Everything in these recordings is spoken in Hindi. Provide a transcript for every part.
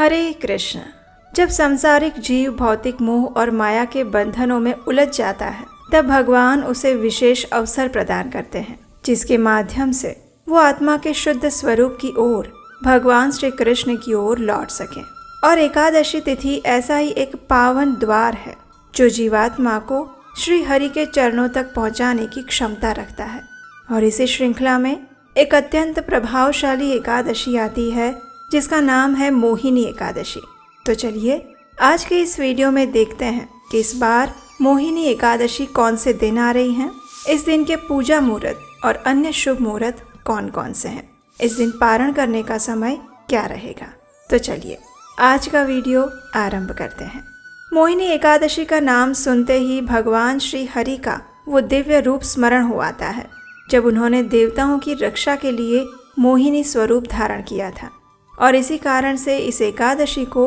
हरे कृष्ण। जब सांसारिक जीव भौतिक मोह और माया के बंधनों में उलझ जाता है, तब भगवान उसे विशेष अवसर प्रदान करते हैं, जिसके माध्यम से वो आत्मा के शुद्ध स्वरूप की ओर, भगवान श्री कृष्ण की ओर लौट सके। और एकादशी तिथि ऐसा ही एक पावन द्वार है जो जीवात्मा को श्री हरि के चरणों तक पहुंचाने की क्षमता रखता है। और इसी श्रृंखला में एक अत्यंत प्रभावशाली एकादशी आती है जिसका नाम है मोहिनी एकादशी। तो चलिए आज के इस वीडियो में देखते हैं कि इस बार मोहिनी एकादशी कौन से दिन आ रही हैं, इस दिन के पूजा मुहूर्त और अन्य शुभ मुहूर्त कौन कौन से हैं, इस दिन पारण करने का समय क्या रहेगा। तो चलिए आज का वीडियो आरंभ करते हैं। मोहिनी एकादशी का नाम सुनते ही भगवान श्री हरि का वो दिव्य रूप स्मरण हो आता है, जब उन्होंने देवताओं की रक्षा के लिए मोहिनी स्वरूप धारण किया था। और इसी कारण से इस एकादशी को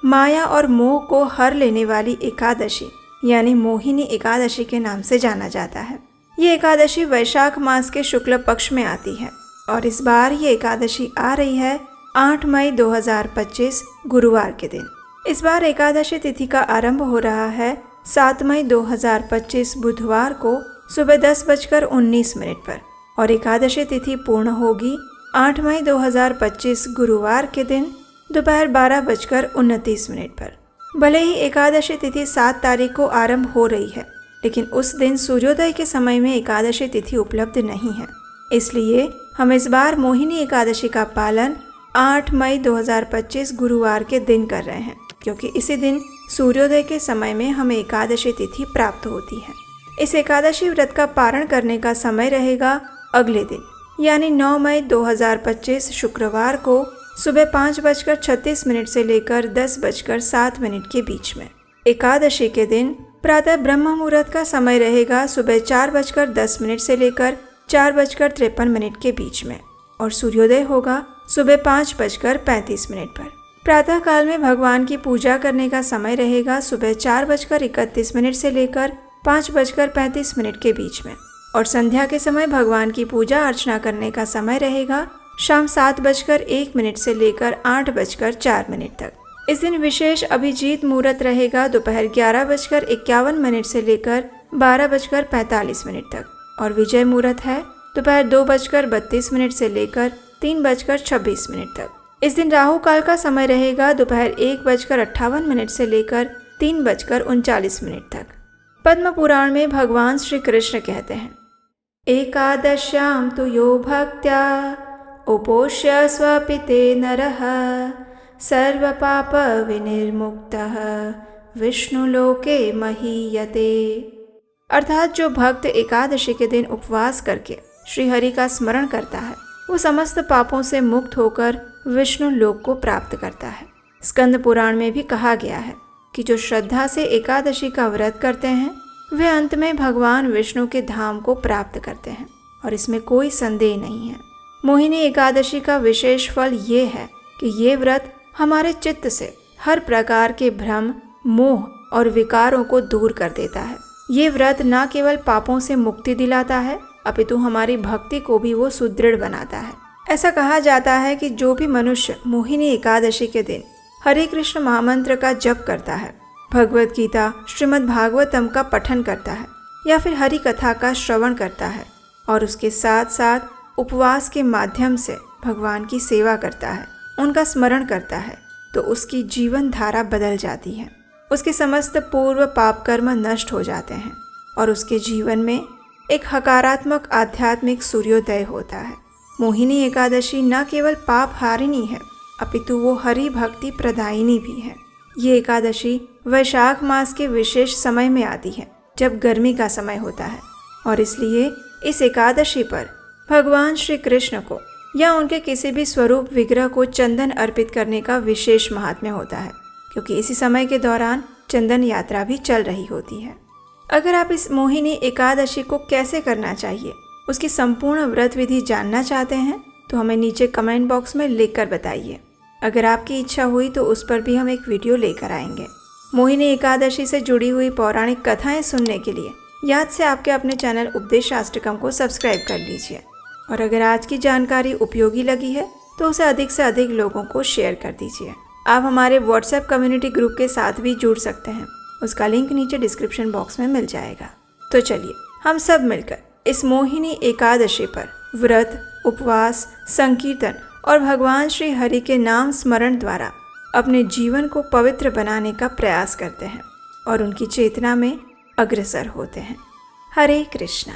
माया और मोह को हर लेने वाली एकादशी यानी मोहिनी एकादशी के नाम से जाना जाता है। ये एकादशी वैशाख मास के शुक्ल पक्ष में आती है और इस बार ये एकादशी आ रही है 8 मई 2025 गुरुवार के दिन। इस बार एकादशी तिथि का आरंभ हो रहा है 7 मई 2025 बुधवार को सुबह 10:19 पर और एकादशी तिथि पूर्ण होगी 8 मई 2025 गुरुवार के दिन दोपहर 12:29 पर। भले ही एकादशी तिथि 7 तारीख को आरंभ हो रही है, लेकिन उस दिन सूर्योदय के समय में एकादशी तिथि उपलब्ध नहीं है। इसलिए हम इस बार मोहिनी एकादशी का पालन 8 मई 2025 गुरुवार के दिन कर रहे हैं, क्योंकि इसी दिन सूर्योदय के समय में हमें एकादशी तिथि प्राप्त होती है। इस एकादशी व्रत का पारण करने का समय रहेगा अगले दिन यानी 9 मई 2025 शुक्रवार को सुबह 5:36 से लेकर 10:07 के बीच में। एकादशी के दिन प्रातः ब्रह्म मुहूर्त का समय रहेगा सुबह 4:10 से लेकर 4:53 के बीच में और सूर्योदय होगा सुबह 5:35 पर। प्रातः काल में भगवान की पूजा करने का समय रहेगा सुबह 4:31 से लेकर 5:35 के बीच में और संध्या के समय भगवान की पूजा अर्चना करने का समय रहेगा शाम 7:01 से लेकर 8:04 तक। इस दिन विशेष अभिजीत मुहूर्त रहेगा दोपहर 11:51 से लेकर 12:45 तक और विजय मुहूर्त है दोपहर 2:32 से लेकर 3:26 तक। इस दिन राहु काल का समय रहेगा दोपहर 1:58 से लेकर 3:39 तक। पद्म पुराण में भगवान श्री कृष्ण कहते हैं, एकादश्यां तु यो भक्त्या उपोष्य स्वपिते नरः सर्वपाप विनिर्मुक्तः विष्णुलोके महीयते। अर्थात जो भक्त एकादशी के दिन उपवास करके श्री हरि का स्मरण करता है, वो समस्त पापों से मुक्त होकर विष्णु लोक को प्राप्त करता है। स्कंद पुराण में भी कहा गया है कि जो श्रद्धा से एकादशी का व्रत करते हैं वे अंत में भगवान विष्णु के धाम को प्राप्त करते हैं और इसमें कोई संदेह नहीं है। मोहिनी एकादशी का विशेष फल ये है कि ये व्रत हमारे चित्त से हर प्रकार के भ्रम, मोह और विकारों को दूर कर देता है। ये व्रत न केवल पापों से मुक्ति दिलाता है, अपितु हमारी भक्ति को भी वो सुदृढ़ बनाता है। ऐसा कहा जाता है कि जो भी मनुष्य मोहिनी एकादशी के दिन हरे कृष्ण महामंत्र का जप करता है, भगवत गीता, श्रीमद् भागवतम का पठन करता है या फिर हरि कथा का श्रवण करता है और उसके साथ साथ उपवास के माध्यम से भगवान की सेवा करता है, उनका स्मरण करता है, तो उसकी जीवन धारा बदल जाती है। उसके समस्त पूर्व पाप कर्म नष्ट हो जाते हैं और उसके जीवन में एक हकारात्मक आध्यात्मिक सूर्योदय होता है। मोहिनी एकादशी न केवल पाप हारिनी है, अपितु वो हरि भक्ति प्रदायिनी भी है। ये एकादशी वैशाख मास के विशेष समय में आती है, जब गर्मी का समय होता है और इसलिए इस एकादशी पर भगवान श्री कृष्ण को या उनके किसी भी स्वरूप विग्रह को चंदन अर्पित करने का विशेष महात्म्य होता है, क्योंकि इसी समय के दौरान चंदन यात्रा भी चल रही होती है। अगर आप इस मोहिनी एकादशी को कैसे करना चाहिए, उसकी संपूर्ण व्रत विधि जानना चाहते हैं तो हमें नीचे कमेंट बॉक्स में लिख कर बताइए। अगर आपकी इच्छा हुई तो उस पर भी हम एक वीडियो लेकर आएंगे। मोहिनी एकादशी से जुड़ी हुई पौराणिक कथाएं सुनने के लिए याद से आपके अपने चैनल उपदेशाष्टकम को सब्सक्राइब कर लीजिए और अगर आज की जानकारी उपयोगी लगी है तो उसे अधिक से अधिक लोगों को शेयर कर दीजिए। आप हमारे व्हाट्सएप कम्युनिटी ग्रुप के साथ भी जुड़ सकते हैं। उसका लिंक नीचे डिस्क्रिप्शन बॉक्स में मिल जाएगा। तो चलिए हम सब मिलकर इस मोहिनी एकादशी पर व्रत, उपवास, संकीर्तन और भगवान श्री हरि के नाम स्मरण द्वारा अपने जीवन को पवित्र बनाने का प्रयास करते हैं और उनकी चेतना में अग्रसर होते हैं। हरे कृष्णा।